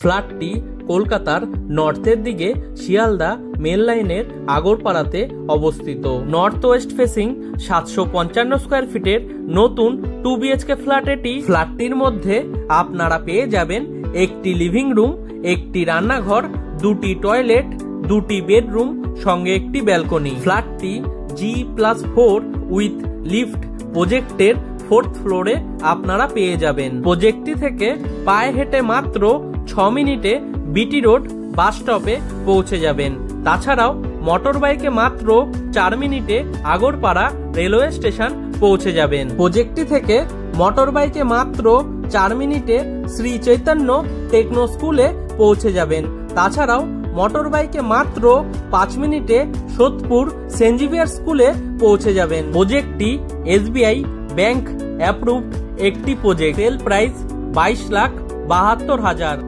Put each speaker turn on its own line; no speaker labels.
ফ্ল্যাটটি কলকাতার নর্থের দিকে শিয়ালদা মেল লাইনের আগরপাড়াতে অবস্থিত। নর্থ ওয়েস্ট ফেসিং 755 স্কোয়ার ফিটের নতুন 2 BHK ফ্ল্যাট এটি। ফ্ল্যাটটির মধ্যে আপনারা পেয়ে যাবেন একটি লিভিং রুম, একটি রান্নাঘর, 2টি টয়লেট, 2টি বেডরুম সঙ্গে একটি ব্যালকনি। ফ্ল্যাটটি G+4 উইথ লিফট প্রজেক্টের 4th ফ্লোরে আপনারা পেয়ে যাবেন। প্রজেক্টটি থেকে পায়ে হেঁটে মাত্র 6 মিনিটে বিটি রোড বাস স্টপে পৌঁছে যাবেন। তাছাড়াও মোটর বাইকে মাত্র 4 মিনিটে আগরপাড়া রেলওয়ে স্টেশন পৌঁছে যাবেন। প্রজেক্টটি থেকে মোটর বাইকে মাত্র 4 মিনিটে শ্রী চৈতন্য টেকনো স্কুলে পৌঁছে যাবেন। তাছাড়াও মোটর বাইকে মাত্র 5 মিনিটে সোদপুর সেন্ট জেভিয়ার স্কুলে পৌঁছে যাবেন। প্রজেক্টটি SBI ব্যাংক অ্যাপ্রুভড একটি প্রজেক্ট। Sale price 22,72,000।